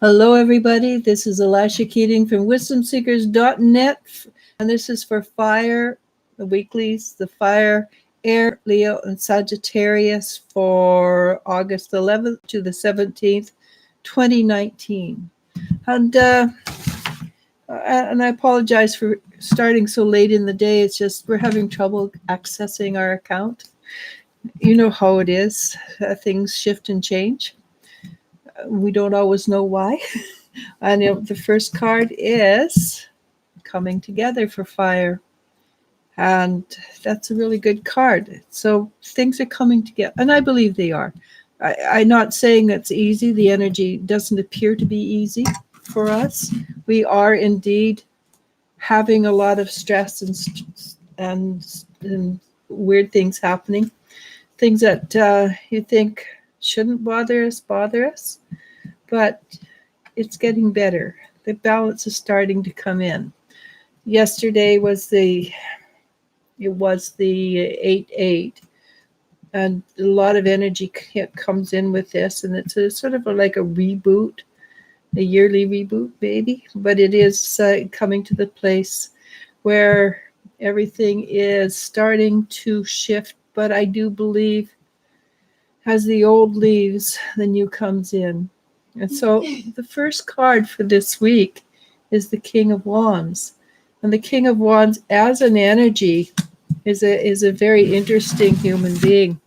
Hello, everybody. This is Eliz-sha Keating from wisdomseekers.net, and this is for fire, the weeklies, the fire, air, Leo, and Sagittarius for August 11th to the 17th, 2019. And I apologize for starting so late in the day. It's just we're having trouble accessing our account. You know how it is. Things shift and change. We don't always know why. And the first card is coming together for fire. And that's a really good card. So things are coming together. And I believe they are. I'm not saying it's easy. The energy doesn't appear to be easy for us. We are indeed having a lot of stress and weird things happening. Things that you think shouldn't bother us. But it's getting better. The balance is starting to come in. Yesterday was the 8-8, and a lot of energy comes in with this, and it's sort of like a reboot, a yearly reboot, maybe. But it is coming to the place where everything is starting to shift. But I do believe as the old leaves, the new comes in. And so the first card for this week is the King of Wands. And the King of Wands as an energy is a very interesting human being.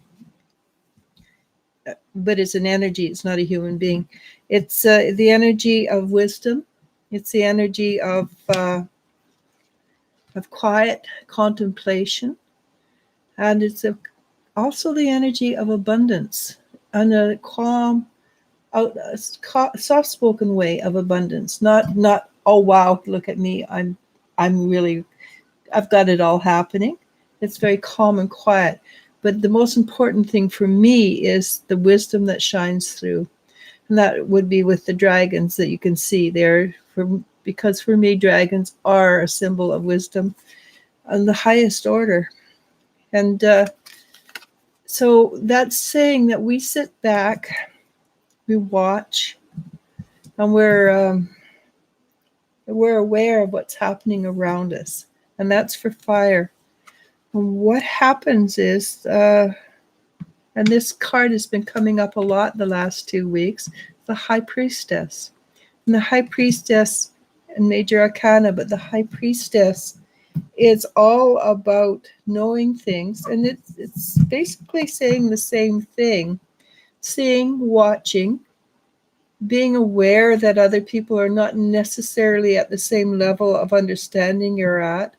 But it's an energy, it's not a human being. It's the energy of wisdom. It's the energy of quiet contemplation. And it's also the energy of abundance and a calm, a soft-spoken way of abundance, not oh wow, look at me, I've got it all happening. It's very calm and quiet. But the most important thing for me is the wisdom that shines through, and that would be with the dragons that you can see there. Because for me, dragons are a symbol of wisdom on the highest order, and so that's saying that we sit back. We watch, and we're aware of what's happening around us, and that's for fire. And what happens is, and this card has been coming up a lot the last 2 weeks, the High Priestess. And the High Priestess and Major Arcana, but the High Priestess is all about knowing things, and it's basically saying the same thing. Seeing, watching, being aware that other people are not necessarily at the same level of understanding you're at,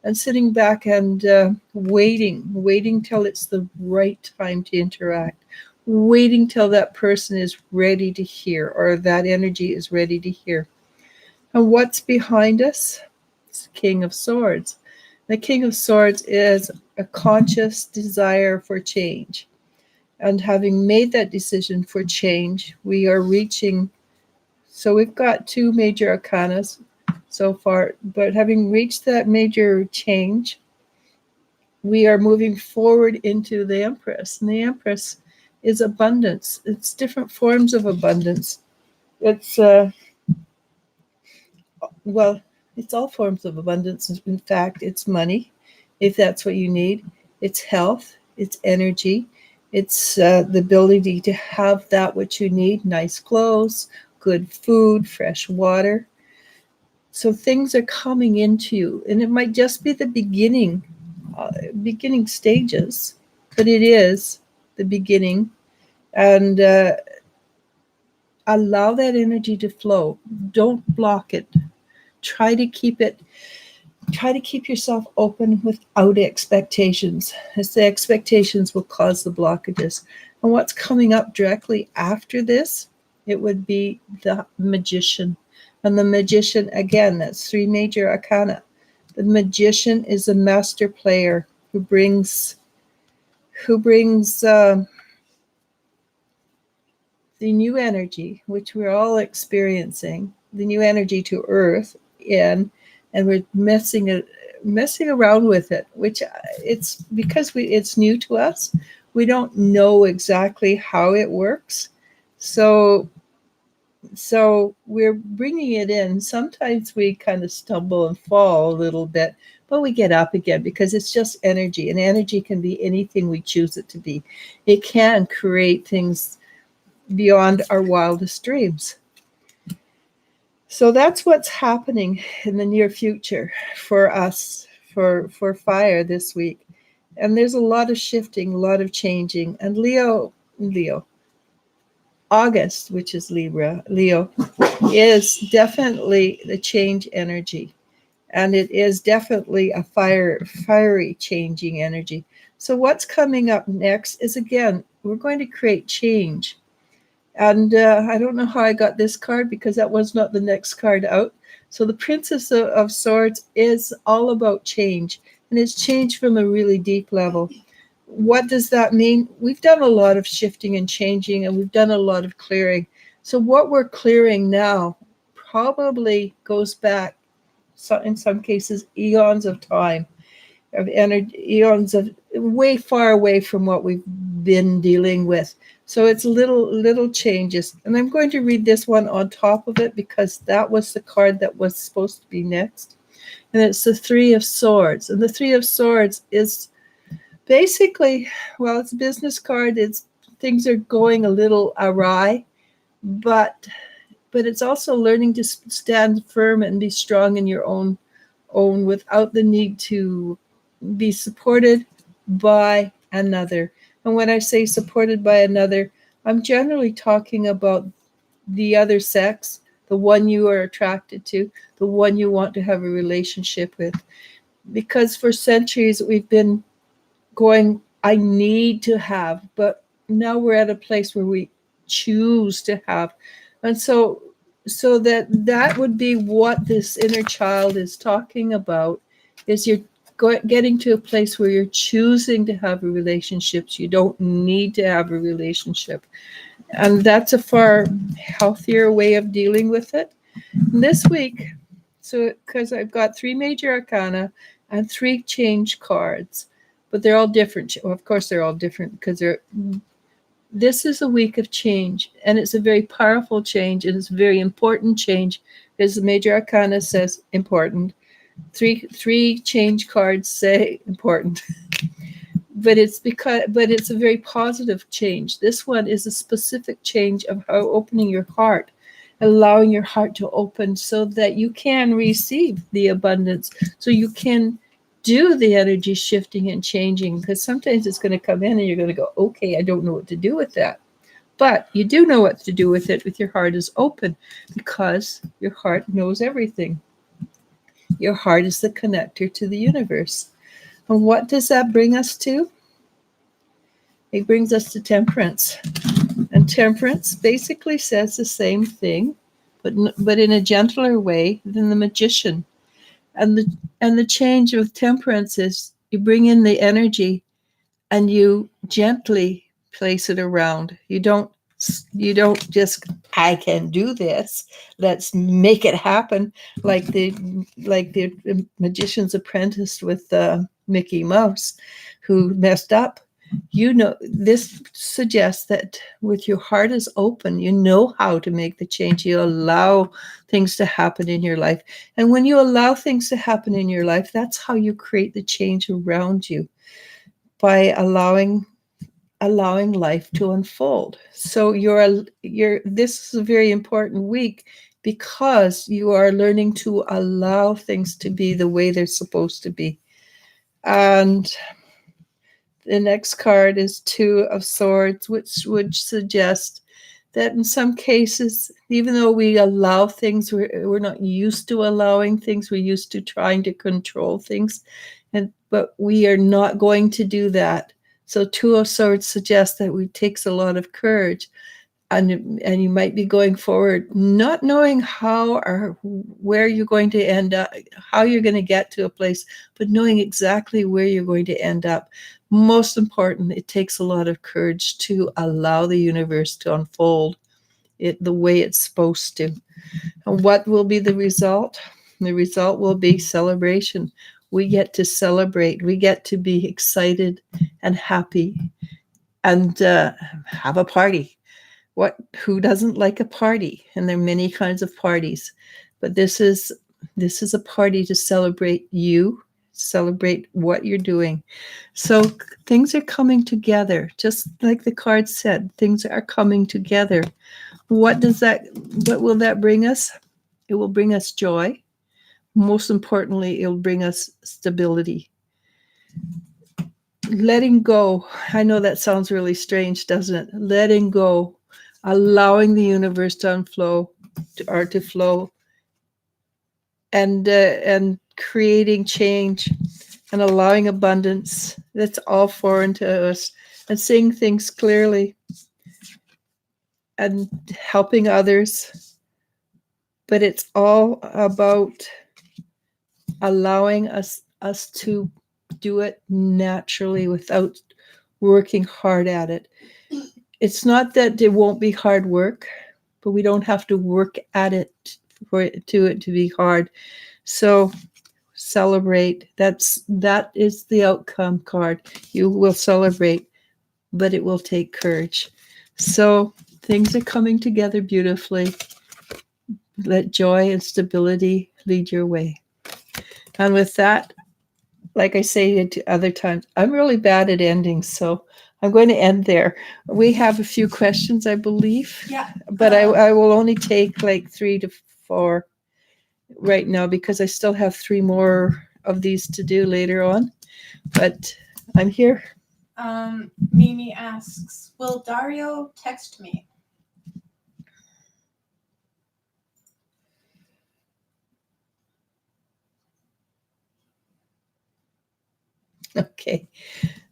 and sitting back and waiting till it's the right time to interact, waiting till that person is ready to hear, or that energy is ready to hear. And what's behind us? It's the King of Swords. The King of Swords is a conscious desire for change. And having made that decision for change, we are reaching. So we've got 2 major arcanas so far, but having reached that major change, we are moving forward into the Empress. And the Empress is abundance. It's different forms of abundance. It's, it's all forms of abundance. In fact, it's money, if that's what you need. It's health. It's energy. It's the ability to have that which you need, nice clothes, good food, fresh water. So things are coming into you, and it might just be the beginning stages, but it is the beginning. And allow that energy to flow. Don't block it. Try to keep yourself open without expectations, as the expectations will cause the blockages. And what's coming up directly after this, it would be the Magician. And the Magician, again, that's 3 major arcana. The Magician is a master player who brings the new energy, which we're all experiencing, the new energy to Earth in, and we're messing around with it, which it's because it's new to us. We don't know exactly how it works. So So we're bringing it in. Sometimes we kind of stumble and fall a little bit, but we get up again because it's just energy, and energy can be anything we choose it to be. It can create things beyond our wildest dreams. So that's what's happening in the near future for us, for fire this week. And there's a lot of shifting, a lot of changing. And Leo, August, which is Leo, is definitely the change energy. And it is definitely a fiery changing energy. So what's coming up next is, again, we're going to create change. And I don't know how I got this card because that was not the next card out. So the Princess of Swords is all about change, and it's change from a really deep level. What does that mean? We've done a lot of shifting and changing, and we've done a lot of clearing. So what we're clearing now probably goes back, in some cases, eons of time, of energy, eons of way far away from what we've been dealing with. So it's little changes. And I'm going to read this one on top of it because that was the card that was supposed to be next. And it's the Three of Swords. And the Three of Swords is basically, well, it's a business card. It's things are going a little awry, but it's also learning to stand firm and be strong in your own without the need to be supported by another. And when I say supported by another, I'm generally talking about the other sex, the one you are attracted to, the one you want to have a relationship with. Because for centuries we've been going, I need to have, but now we're at a place where we choose to have. And so that would be what this inner child is talking about, is you're getting to a place where you're choosing to have a relationship. You don't need to have a relationship. And that's a far healthier way of dealing with it. This week, so because I've got 3 major arcana and 3 change cards, but they're all different. Well, of course, they're all different because this is a week of change, and it's a very powerful change, and it's a very important change, because the major arcana says important. Three change cards say important. But it's a very positive change. This one is a specific change of how opening your heart, allowing your heart to open so that you can receive the abundance, so you can do the energy shifting and changing, because sometimes it's going to come in and you're going to go, okay, I don't know what to do with that. But you do know what to do with it with your heart is open, because your heart knows everything. Your heart is the connector to the universe. And what does that bring us to? It brings us to temperance. And temperance basically says the same thing, but in a gentler way than the magician. And the change of temperance is you bring in the energy and you gently place it around. You don't just, I can do this, let's make it happen, like the magician's apprentice with Mickey Mouse, who messed up. This suggests that with your heart is open, you know how to make the change. You allow things to happen in your life. And when you allow things to happen in your life, that's how you create the change around you, by allowing life to unfold. So this is a very important week, because you are learning to allow things to be the way they're supposed to be. And the next card is Two of Swords, which would suggest that in some cases, even though we allow things, we're not used to allowing things. We're used to trying to control things, but we are not going to do that. So Two of Swords suggests that it takes a lot of courage, and you might be going forward not knowing how or where you're going to end up, how you're going to get to a place, but knowing exactly where you're going to end up. Most important, it takes a lot of courage to allow the universe to unfold it the way it's supposed to. And what will be the result? The result will be celebration. We get to celebrate. We get to be excited and happy and have a party. Who doesn't like a party? And there are many kinds of parties, but this is a party to celebrate you, celebrate what you're doing. So things are coming together, just like the card said. Things are coming together. What will that bring us? It will bring us joy. Most importantly, it'll bring us stability. Letting go. I know that sounds really strange, doesn't it? Letting go, allowing the universe to flow, to flow, and creating change and allowing abundance. That's all foreign to us. And seeing things clearly and helping others. But it's all about allowing us to do it naturally without working hard at it. It's not that it won't be hard work, but we don't have to work at it for it to be hard. So celebrate. That is the outcome card. You will celebrate, but it will take courage. So things are coming together beautifully. Let joy and stability lead your way. And with that, like I say to other times, I'm really bad at endings, so I'm going to end there. We have a few questions, I believe. Yeah. But I will only take like 3 to 4 right now because I still have 3 more of these to do later on. But I'm here. Mimi asks, will Dario text me? Okay.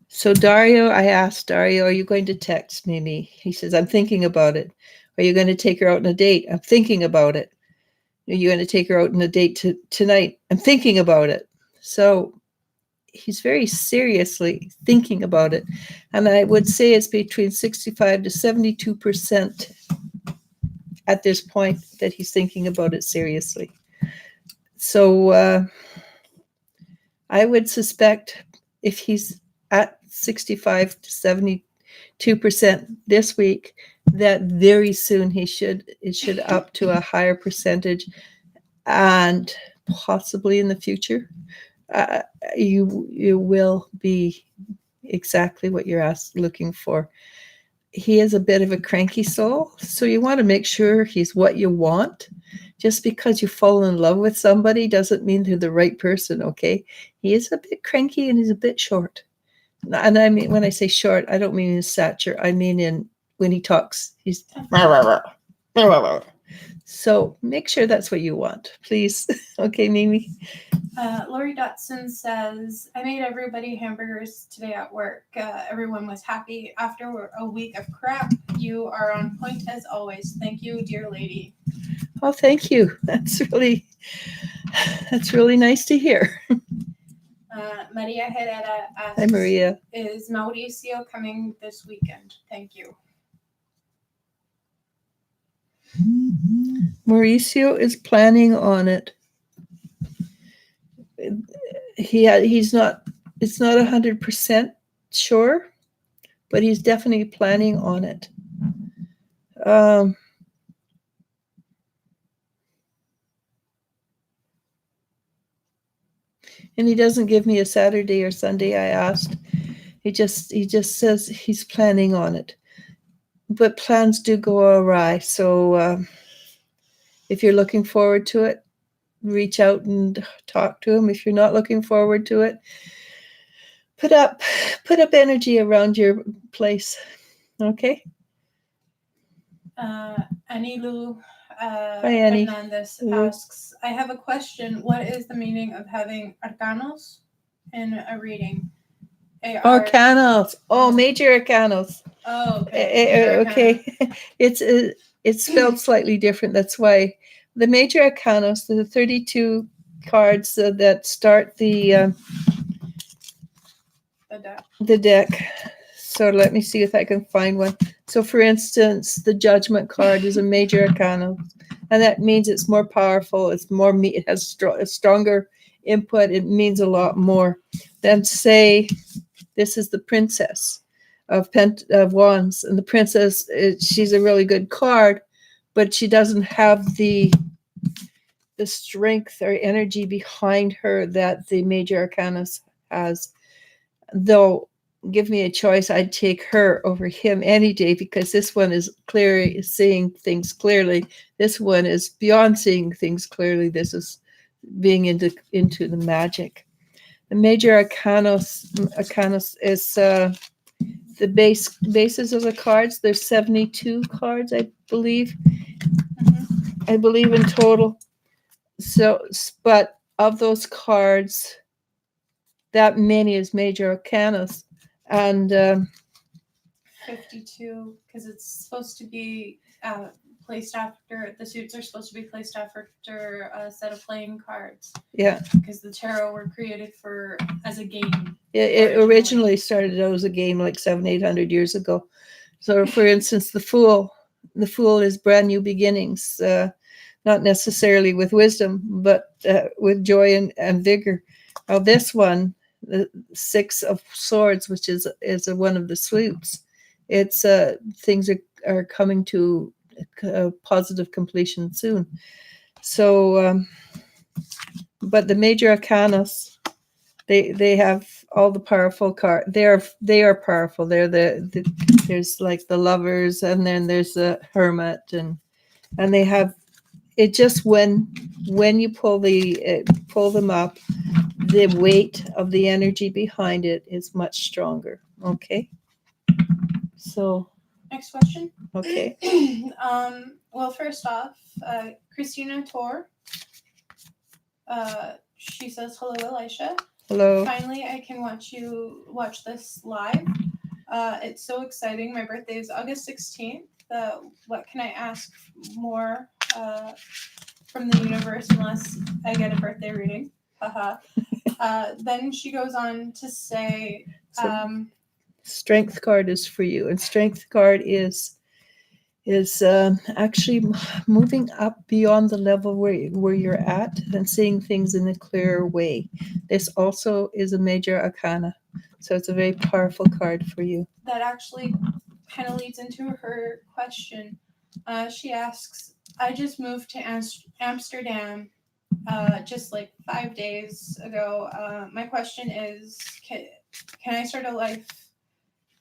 So Dario, I asked Dario, are you going to text Mimi? He says, I'm thinking about it. Are you going to take her out on a date? I'm thinking about it. Are you going to take her out on a date tonight? I'm thinking about it. So he's very seriously thinking about it. And I would say it's between 65 to 72% at this point that he's thinking about it seriously. So I would suspect if he's at 65 to 72% this week, that very soon it should up to a higher percentage, and possibly in the future, you will be exactly what you're looking for. He is a bit of a cranky soul, so you want to make sure he's what you want. Just because you fall in love with somebody doesn't mean they're the right person, okay? He is a bit cranky and he's a bit short. And I mean, when I say short, I don't mean in stature. I mean when he talks, he's... So make sure that's what you want, please. Okay, Mimi? Lori Dotson says, I made everybody hamburgers today at work. Everyone was happy. After a week of crap, you are on point as always. Thank you, dear lady. Oh, thank you. That's really nice to hear. Maria Herrera asks, Hi, Maria. Is Mauricio coming this weekend? Thank you. Mauricio is planning on it. It's not 100% sure, but he's definitely planning on it. And he doesn't give me a Saturday or Sunday. I asked. He just says he's planning on it. But plans do go awry. So if you're looking forward to it, reach out and talk to him. If you're not looking forward to it, put up energy around your place. Okay? Annie Lou Hi, Annie. Hernandez asks, I have a question. What is the meaning of having arcanos in a reading? Arcanos. Oh, major arcanos. Oh, okay. Okay. It's spelled slightly different. That's why the major arcanos, the 32 cards that start the deck. So let me see if I can find one. So for instance, the Judgment card is a major arcana, and that means it's more powerful. It has a stronger input. It means a lot more than, say, this is the Princess. of wands, and the princess, she's a really good card, but she doesn't have the strength or energy behind her that the major arcana has. Though, give me a choice, I'd take her over him any day, because this one is clearly seeing things clearly. This one is beyond seeing things clearly. This is being into the magic. The major arcanos is the bases of the cards. There's 72 cards, I believe. I believe in total. So, but of those cards, that many is major arcanas, and 52, because it's supposed to be placed after, the suits are supposed to be placed after a set of playing cards. Yeah. Because the tarot were created as a game. It originally started out as a game like 700-800 years ago. So, for instance, the Fool is brand new beginnings, not necessarily with wisdom, but with joy and vigor. Now, this one, the Six of Swords, which is one of the suits, it's things are coming to a positive completion soon. So, but the major arcanas, they have all the powerful cards. They are powerful. They're there's like the Lovers, and then there's the Hermit, and they have it. Just when you pull them up, the weight of the energy behind it is much stronger. Okay. So next question. Okay. Well, first off, Christina Tor. She says, hello, Elisha. Hello. Finally, I can watch this live. It's so exciting. My birthday is August 16th. What can I ask more from the universe unless I get a birthday reading? Haha. Then she goes on to say, Strength card is for you, and Strength card is actually moving up beyond the level where you're at and seeing things in a clearer way. This also is a major arcana, so it's a very powerful card for you. That actually kind of leads into her question. She asks, I just moved to Amsterdam just like 5 days ago. My question is, can I start a life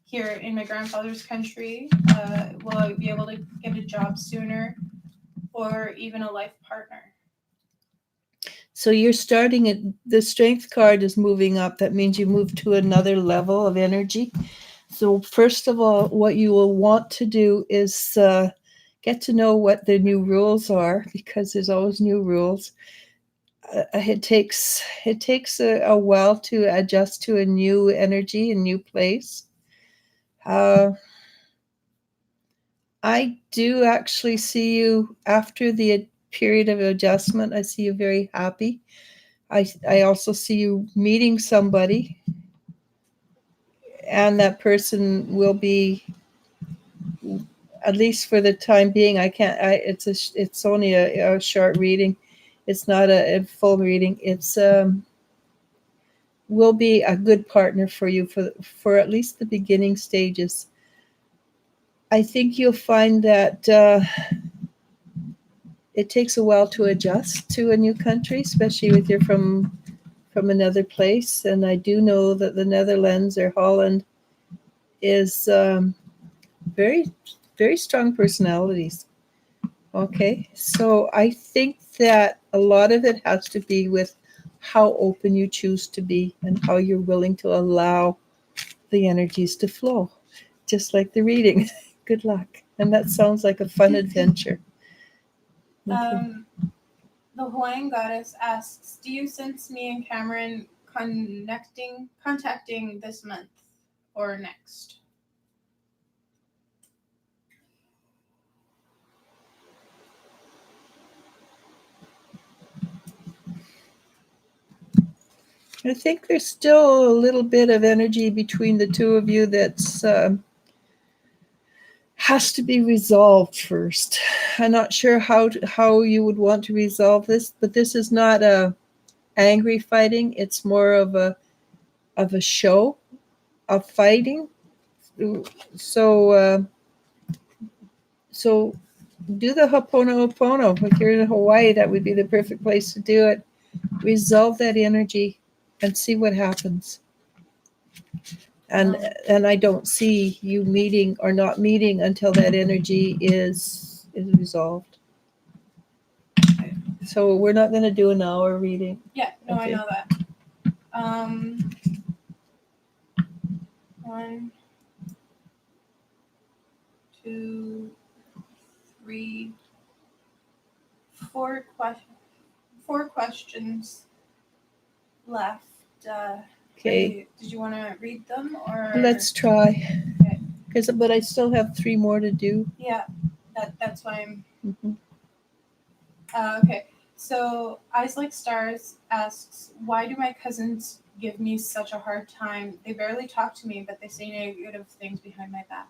here in my grandfather's country? Will I be able to get a job sooner, or even a life partner? So you're starting at the Strength card is moving up. That means you move to another level of energy. So first of all, what you will want to do is get to know what the new rules are, because there's always new rules. It takes a while to adjust to a new energy, a new place. I do actually see you after the period of adjustment. I see you very happy. I also see you meeting somebody, and that person will be, at least for the time being. It's only a short reading. It's not a full reading. It's will be a good partner for you for at least the beginning stages. I think you'll find that it takes a while to adjust to a new country, especially if you're from another place. And I do know that the Netherlands or Holland is very, very strong personalities. Okay, so I think that a lot of it has to be with how open you choose to be and how you're willing to allow the energies to flow, just like the reading. Good luck. And that sounds like a fun adventure. Okay. The Hawaiian goddess asks, do you sense me and Cameron contacting this month or next? I think there's still a little bit of energy between the two of you that's has to be resolved first. I'm not sure how you would want to resolve this, but this is not a angry fighting. It's more of a show of fighting, so so do the Ho'oponopono. If you're in Hawaii, that would be the perfect place to do it. Resolve that energy and see what happens. And I don't see you meeting or not meeting until that energy is resolved. Okay. So we're not going to do an hour reading. Yeah, no, Okay. I know that. 1, 2, 3, 4 questions left. Okay. Did you want to read them or? Let's try. Okay. But I still have 3 more to do. Yeah, that's why I'm. Mm-hmm. Okay. So Eyes Like Stars asks, why do my cousins give me such a hard time? They barely talk to me, but they say negative things behind my back.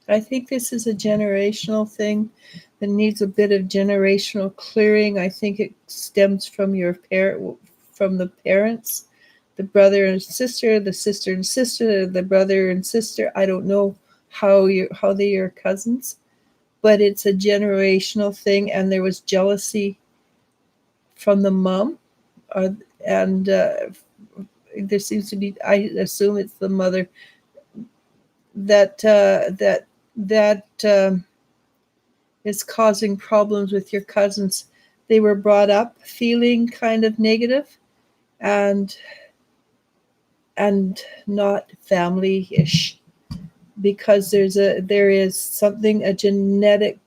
I think this is a generational thing that needs a bit of generational clearing. I think it stems from from the parents, the brother and sister, the sister and sister, the brother and sister. I don't know how they are cousins, but it's a generational thing, and there was jealousy from the mom, and there seems to be. I assume it's the mother that is causing problems with your cousins. They were brought up feeling kind of negative and not family-ish, because there is something, a genetic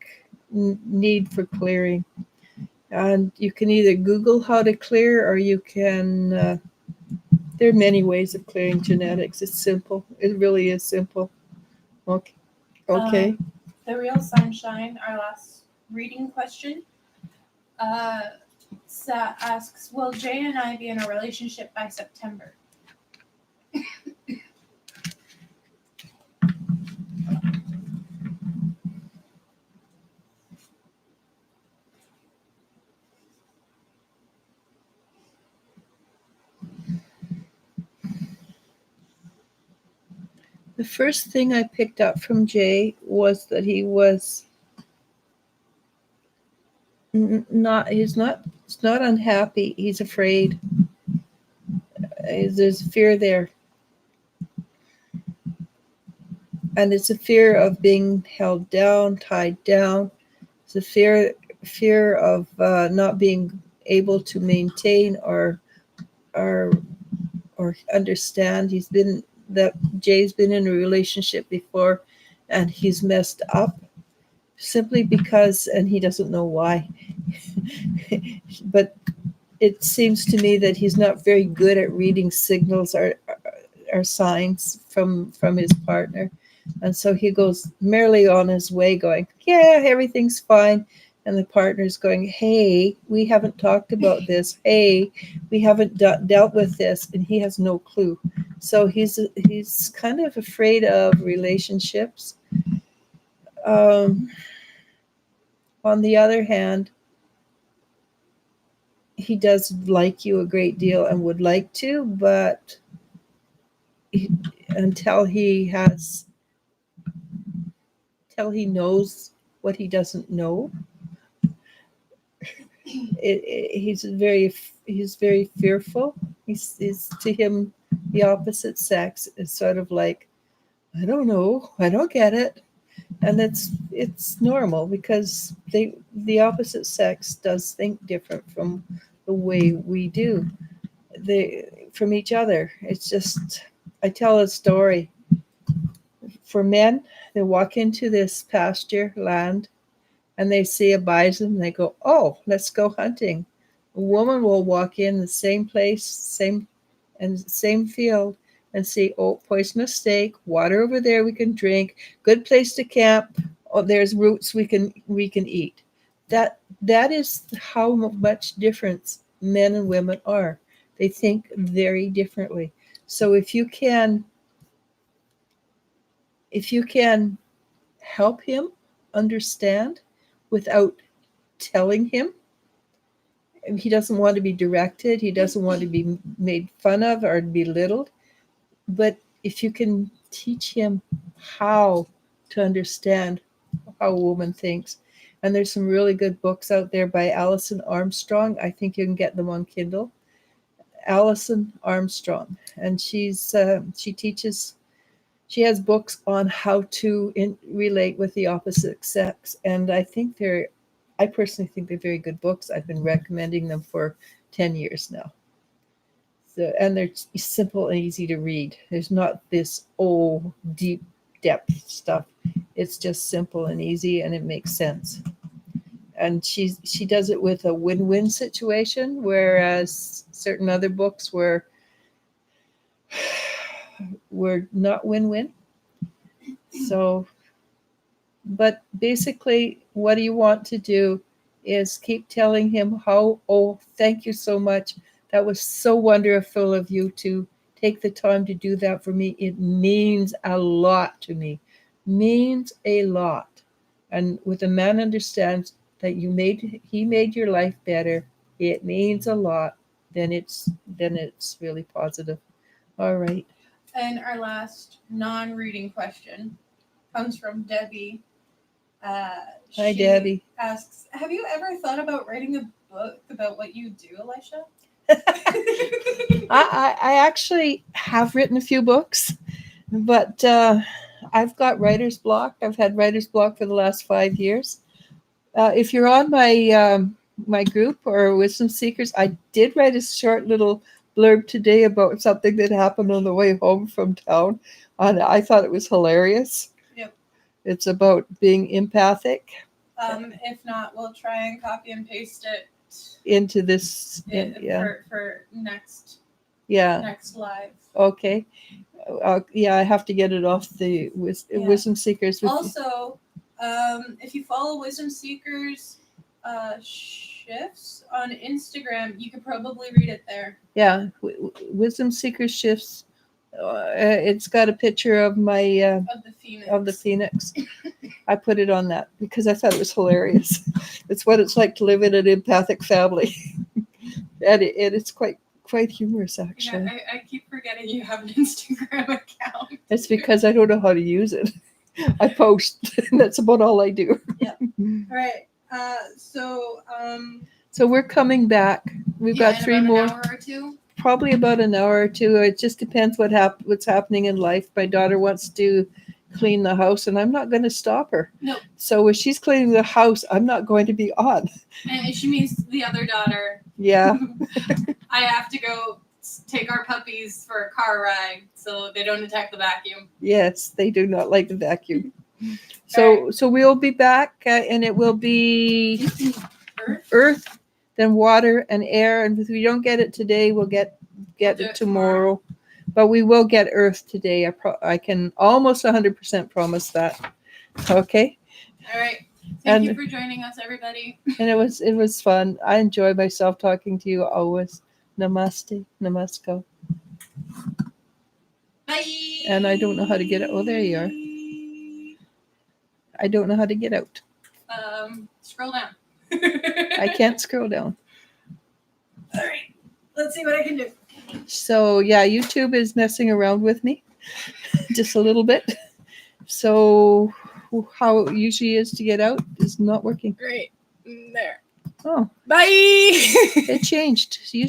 need for clearing. And you can either Google how to clear, or you can there are many ways of clearing genetics. It's simple. It really is simple. Okay. The Real Sunshine, our last reading question, asks, will Jay and I be in a relationship by September? The first thing I picked up from Jay was that he was he's not unhappy. He's afraid. There's fear there. And it's a fear of being held down, tied down. It's a fear of not being able to maintain or understand. Jay's been in a relationship before, and he's messed up simply because, and he doesn't know why. But it seems to me that he's not very good at reading signals or signs from his partner. And so he goes merrily on his way going, yeah, everything's fine. And the partner's going, hey, we haven't talked about this. Hey, we haven't dealt with this. And he has no clue. So he's kind of afraid of relationships. On the other hand, he does like you a great deal and would like to, but until he knows what he doesn't know, he's very fearful. He's to him, the opposite sex is sort of like, I don't know, I don't get it. And it's normal, because the opposite sex does think different from the way we do, from each other. It's just, I tell a story. For men, they walk into this pasture land and they see a bison and they go, oh, let's go hunting. A woman will walk in the same place, same field, and see, oh, poisonous snake, water over there we can drink, good place to camp, oh, there's roots we can eat. That is how much difference men and women are. They think very differently. So if you can help him understand without telling him, He doesn't want to be directed. He doesn't want to be made fun of or belittled. But if you can teach him how to understand how a woman thinks, and there's some really good books out there by Alison Armstrong. I think you can get them on Kindle. Alison Armstrong, and she teaches. She has books on how to relate with the opposite sex, and I personally think they're very good books. I've been recommending them for 10 years now. So, and they're simple and easy to read. There's not this deep depth stuff. It's just simple and easy, and it makes sense. And she does it with a win-win situation, whereas certain other books were not win-win. So, but basically, what you want to do is keep telling him how, thank you so much. That was so wonderful of you to take the time to do that for me. It means a lot to me. Means a lot. And when a man understands that he made your life better, it means a lot, then it's really positive. All right. And our last non-reading question comes from Debbie. Hi, Debbie. Asks, have you ever thought about writing a book about what you do, Eliz-sha? I actually have written a few books, but I've got writer's block. I've had writer's block for the last 5 years. If you're on my group or Wisdom Seekers, I did write a short little blurb today about something that happened on the way home from town. And I thought it was hilarious. Yep. It's about being empathic. If not, we'll try and copy and paste it into this. For next live. Okay. I have to get it off the Wisdom Seekers. Also, if you follow Wisdom Seekers shifts on Instagram, you could probably read it there. Yeah, Wisdom Seekers shifts. It's got a picture of my of the phoenix. I put it on that because I thought it was hilarious. It's what it's like to live in an empathic family, and it's quite humorous actually. Yeah, I keep forgetting you have an Instagram account. It's because I don't know how to use it. I post, and that's about all I do. Yeah. All right. So we're coming back. We've got 3 more. An hour or two. Probably about an hour or two. It just depends what's happening in life. My daughter wants to clean the house, and I'm not going to stop her. No. So when she's cleaning the house, I'm not going to be on. And she means the other daughter. Yeah. I have to go take our puppies for a car ride so they don't attack the vacuum. Yes, they do not like the vacuum. So we'll be back, and it will be earth, then water and air. And if we don't get it today, we'll get it tomorrow. But we will get earth today. I can almost 100% promise that. Okay. All right. Thank you for joining us, everybody. And it was fun. I enjoy myself talking to you always. Namaste. Namaskar. Bye. And I don't know how to get out. Oh, there you are. I don't know how to get out. Scroll down. I can't scroll down. All right. Let's see what I can do. So, yeah, YouTube is messing around with me just a little bit. So, how it usually is to get out is not working. Right. There. Oh. Bye. It changed. Usually